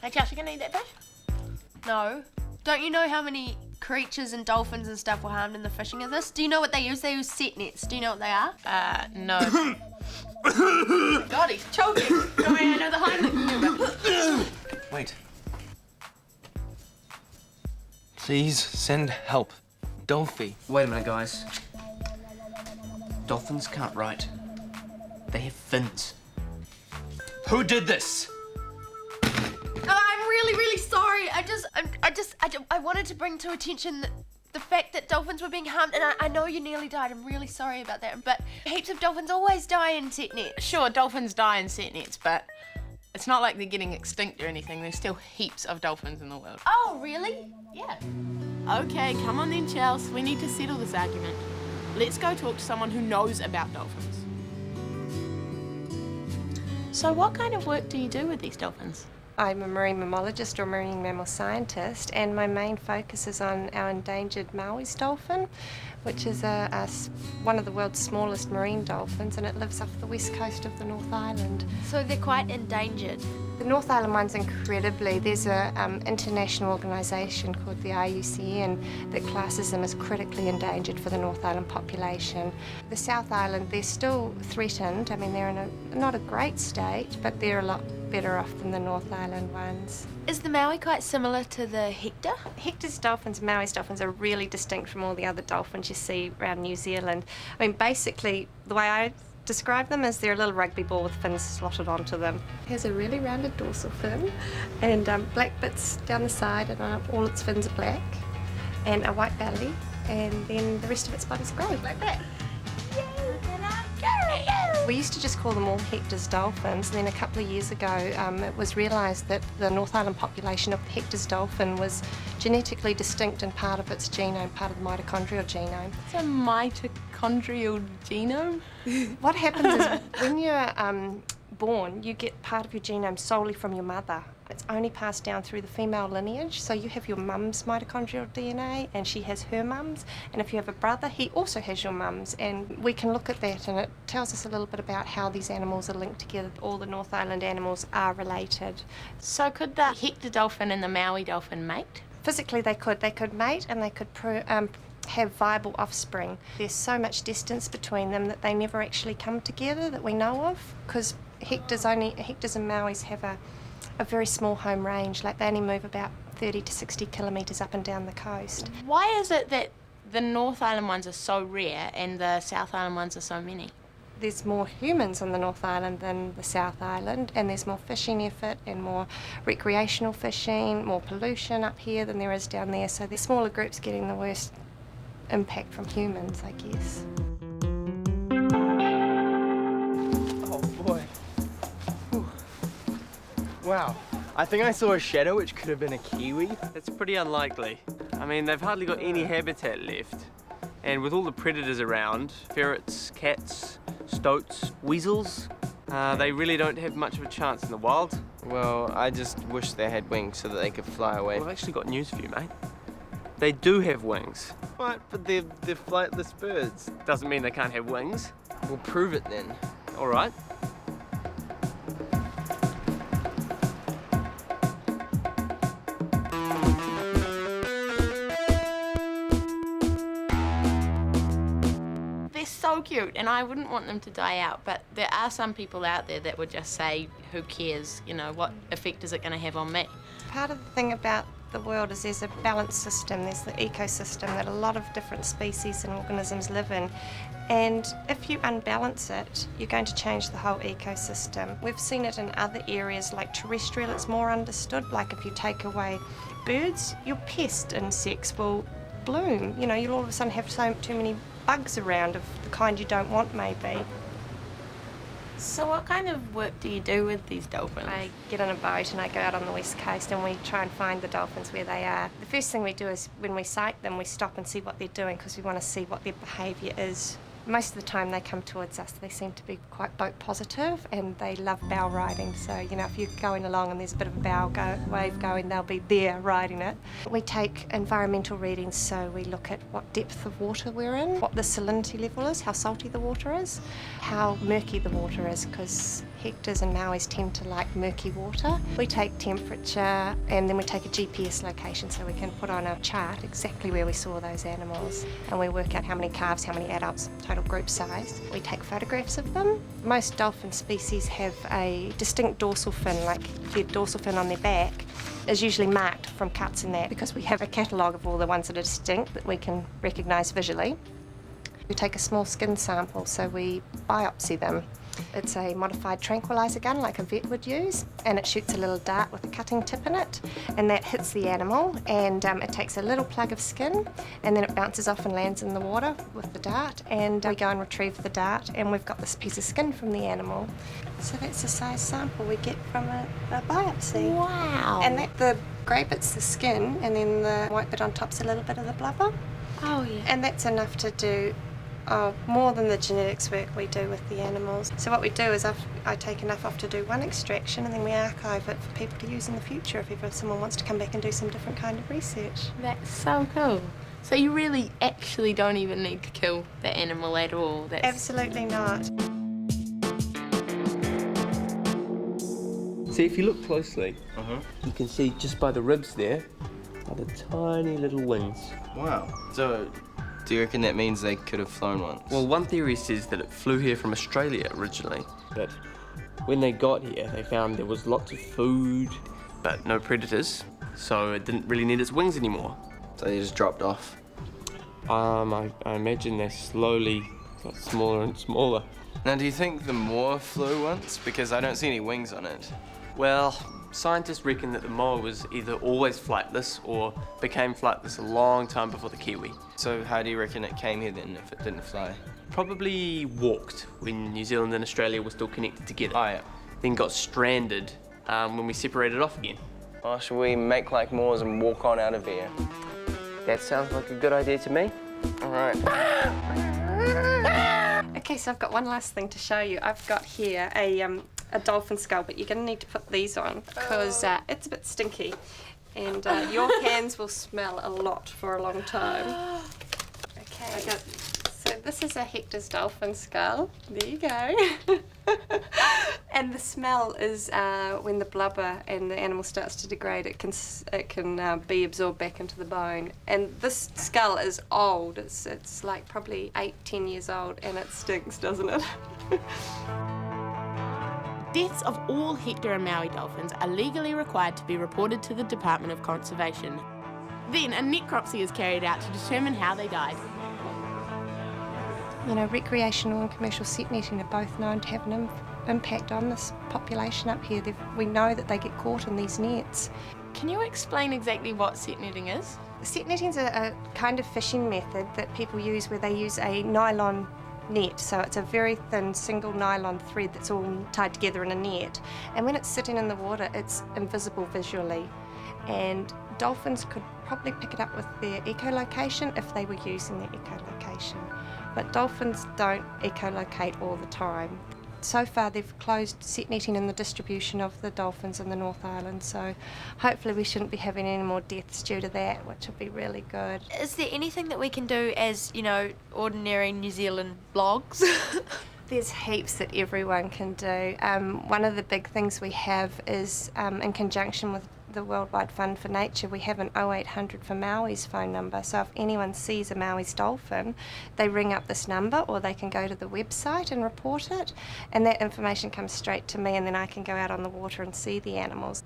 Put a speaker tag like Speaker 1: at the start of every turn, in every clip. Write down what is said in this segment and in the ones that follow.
Speaker 1: Hey, Josh, you gonna eat that fish?
Speaker 2: No. Don't you know how many creatures and dolphins and stuff were harmed in the fishing of this? Do you know what they use? They use set nets. Do you know what they are?
Speaker 1: No. God, he's choking. Come here, I know the Heimlich.
Speaker 3: Wait. Please send help. Dolphy.
Speaker 4: Wait a minute, guys. Dolphins can't write. They have fins. Who did this?
Speaker 2: I'm really sorry. I wanted to bring to attention the fact that dolphins were being harmed, and I know you nearly died. I'm really sorry about that, but heaps of dolphins always die in set nets.
Speaker 1: Sure, dolphins die in set nets, but it's not like they're getting extinct or anything. There's still heaps of dolphins in the world.
Speaker 2: Oh, really?
Speaker 1: Yeah. Okay, come on then, Giles. We need to settle this argument. Let's go talk to someone who knows about dolphins. So what kind of work do you do with these dolphins?
Speaker 5: I'm a marine mammologist or marine mammal scientist, and my main focus is on our endangered Maui dolphin, which is one of the world's smallest marine dolphins, and it lives off the west coast of the North Island.
Speaker 2: So they're quite endangered.
Speaker 5: The North Island one's incredibly, there's an international organisation called the IUCN that classes them as critically endangered for the North Island population. The South Island, they're still threatened. I mean, they're in not a great state, but they're a lot better off than the North Island ones.
Speaker 2: Is the Maui quite similar to the Hector?
Speaker 5: Hector's dolphins, Maui's dolphins are really distinct from all the other dolphins you see around New Zealand. I mean, basically, the way I describe them is they're a little rugby ball with fins slotted onto them. It has a really rounded dorsal fin and black bits down the side, and all its fins are black, and a white belly, and then the rest of its body's grey, like that. We used to just call them all Hector's dolphins, and then a couple of years ago it was realised that the North Island population of Hector's dolphin was genetically distinct in part of its genome, part of the mitochondrial genome.
Speaker 1: It's a mitochondrial genome?
Speaker 5: What happens is when you're born, you get part of your genome solely from your mother. It's only passed down through the female lineage, so you have your mum's mitochondrial DNA and she has her mum's, and if you have a brother, he also has your mum's, and we can look at that and it tells us a little bit about how these animals are linked together. All the North Island animals are related.
Speaker 1: So could the Hector dolphin and the Maui dolphin mate?
Speaker 5: Physically they could mate, and they could have viable offspring. There's so much distance between them that they never actually come together that we know of, because Hectors and Mauis have a very small home range, like they only move about 30 to 60 kilometres up and down the coast.
Speaker 1: Why is it that the North Island ones are so rare and the South Island ones are so many?
Speaker 5: There's more humans on the North Island than the South Island, and there's more fishing effort and more recreational fishing, more pollution up here than there is down there, so there's smaller groups getting the worst impact from humans, I guess.
Speaker 3: Oh boy. Wow. I think I saw a shadow which could have been a kiwi.
Speaker 6: That's pretty unlikely. I mean, they've hardly got any habitat left. And with all the predators around, ferrets, cats, stoats, weasels, they really don't have much of a chance in the wild.
Speaker 3: Well, I just wish they had wings so that they could fly away.
Speaker 6: Well, I've actually got news for you, mate. They do have wings.
Speaker 3: What? But they're flightless birds.
Speaker 6: Doesn't mean they can't have wings.
Speaker 3: We'll prove it then.
Speaker 6: All right.
Speaker 1: So cute, and I wouldn't want them to die out, but there are some people out there that would just say, who cares, you know, what effect is it going to have on me?
Speaker 5: Part of the thing about the world is there's a balanced system, there's the ecosystem that a lot of different species and organisms live in, and if you unbalance it, you're going to change the whole ecosystem. We've seen it in other areas like terrestrial, it's more understood, like if you take away birds, your pest insects will bloom. You know, you'll all of a sudden have too many bugs around of the kind you don't want, maybe.
Speaker 1: So what kind of work do you do with these dolphins?
Speaker 5: I get on a boat and I go out on the west coast and we try and find the dolphins where they are. The first thing we do is when we sight them, we stop and see what they're doing because we want to see what their behaviour is. Most of the time they come towards us, they seem to be quite boat positive and they love bow riding. So, you know, if you're going along and there's a bit of a bow wave going, they'll be there riding it. We take environmental readings, so we look at what depth of water we're in, what the salinity level is, how salty the water is, how murky the water is, because Hectors and Mauis tend to like murky water. We take temperature and then we take a GPS location so we can put on a chart exactly where we saw those animals, and we work out how many calves, how many adults, total group size. We take photographs of them. Most dolphin species have a distinct dorsal fin, like their dorsal fin on their back is usually marked from cuts in that, because we have a catalogue of all the ones that are distinct that we can recognise visually. We take a small skin sample, so we biopsy them. It's a modified tranquilizer gun like a vet would use, and it shoots a little dart with a cutting tip in it, and that hits the animal, and it takes a little plug of skin, and then it bounces off and lands in the water with the dart, and we go and retrieve the dart, and we've got this piece of skin from the animal. So that's the size sample we get from a biopsy.
Speaker 1: Wow.
Speaker 5: And the grey bit's the skin, and then the white bit on top's a little bit of the blubber.
Speaker 1: Oh, yeah.
Speaker 5: And that's enough to do more than the genetics work we do with the animals. So what we do is I take enough off to do one extraction, and then we archive it for people to use in the future if ever someone wants to come back and do some different kind of research.
Speaker 1: That's so cool. So you really actually don't even need to kill the animal at all? That's...
Speaker 5: Absolutely not.
Speaker 6: See, if you look closely, you can see just by the ribs there are the tiny little wings.
Speaker 3: Wow. So, do you reckon that means they could have flown once?
Speaker 6: Well, one theory says that it flew here from Australia originally, but when they got here, they found there was lots of food, but no predators, so it didn't really need its wings anymore.
Speaker 3: So they just dropped off?
Speaker 6: I imagine they slowly got smaller and smaller.
Speaker 3: Now, do you think the moa flew once? Because I don't see any wings on it.
Speaker 6: Well, scientists reckon that the moa was either always flightless or became flightless a long time before the kiwi.
Speaker 3: So how do you reckon it came here then if it didn't fly?
Speaker 6: Probably walked when New Zealand and Australia were still connected together.
Speaker 3: Oh, yeah.
Speaker 6: Then got stranded when we separated off again.
Speaker 3: Oh, shall we make like moas and walk on out of here?
Speaker 6: That sounds like a good idea to me.
Speaker 3: All right.
Speaker 5: Okay, so I've got one last thing to show you. I've got here a dolphin skull, but you're going to need to put these on because it's a bit stinky, and your hands will smell a lot for a long time. Okay, so this is a Hector's dolphin skull. There you go. And the smell is when the blubber and the animal starts to degrade, it can be absorbed back into the bone. And this skull is old. It's like probably 8-10 years old, and it stinks, doesn't it?
Speaker 1: Deaths of all Hector and Maui dolphins are legally required to be reported to the Department of Conservation. Then a necropsy is carried out to determine how they died.
Speaker 5: You know, recreational and commercial set netting are both known to have an impact on this population up here. We know that they get caught in these nets.
Speaker 1: Can you explain exactly what set netting is?
Speaker 5: Set netting is a kind of fishing method that people use where they use a nylon net, so it's a very thin single nylon thread that's all tied together in a net, and when it's sitting in the water it's invisible visually, and dolphins could probably pick it up with their echolocation if they were using their echolocation, but dolphins don't echolocate all the time. So far they've closed set netting in the distribution of the dolphins in the North Island, so hopefully we shouldn't be having any more deaths due to that, which would be really good.
Speaker 2: Is there anything that we can do as, you know, ordinary New Zealand blogs?
Speaker 5: There's heaps that everyone can do. One of the big things we have is, in conjunction with the Worldwide Fund for Nature, we have an 0800 for Maui's phone number. So if anyone sees a Maui's dolphin, they ring up this number, or they can go to the website and report it, and that information comes straight to me, and then I can go out on the water and see the animals.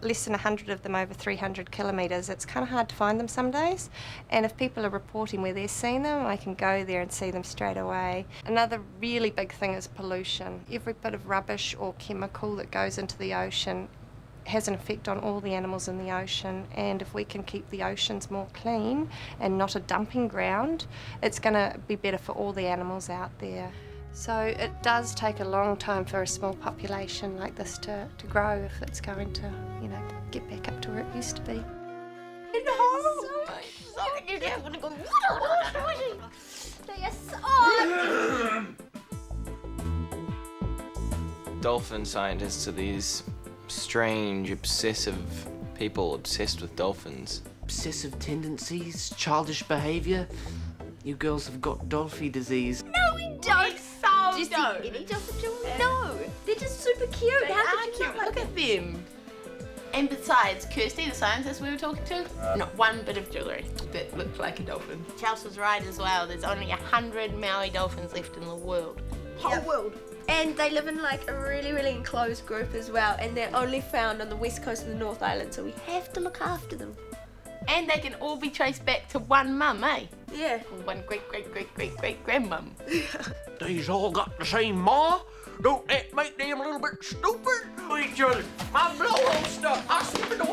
Speaker 5: Less than 100 of them over 300 kilometres. It's kind of hard to find them some days, and if people are reporting where they're seeing them, I can go there and see them straight away. Another really big thing is pollution. Every bit of rubbish or chemical that goes into the ocean has an effect on all the animals in the ocean, and if we can keep the oceans more clean and not a dumping ground, it's going to be better for all the animals out there. So it does take a long time for a small population like this to grow if it's going to, you know, get back up to where it used to be.
Speaker 3: Dolphin scientists are these strange, obsessive people obsessed with dolphins.
Speaker 4: Obsessive tendencies, childish behaviour. You girls have got dolphin disease.
Speaker 2: No, we don't.
Speaker 1: So
Speaker 2: Just
Speaker 1: don't.
Speaker 2: Any dolphin jewelry? No. They're just super cute.
Speaker 1: They
Speaker 2: How
Speaker 1: are
Speaker 2: could you
Speaker 1: cute.
Speaker 2: not like
Speaker 1: Look at them. And besides, Kirsty, the scientist we were talking to, not one bit of jewellery that looked like a dolphin. Charles was right as well. There's only 100 Maui dolphins left in the world.
Speaker 2: whole world? And they live in like a really, really enclosed group as well, and they're only found on the west coast of the North Island, so we have to look after them.
Speaker 1: And they can all be traced back to one mum, eh?
Speaker 2: Yeah.
Speaker 1: One great-great-great-great-great-grandmum.
Speaker 7: They's all got the same ma. Don't that make them a little bit stupid? Each other. My blow-hole stuff. I slip in the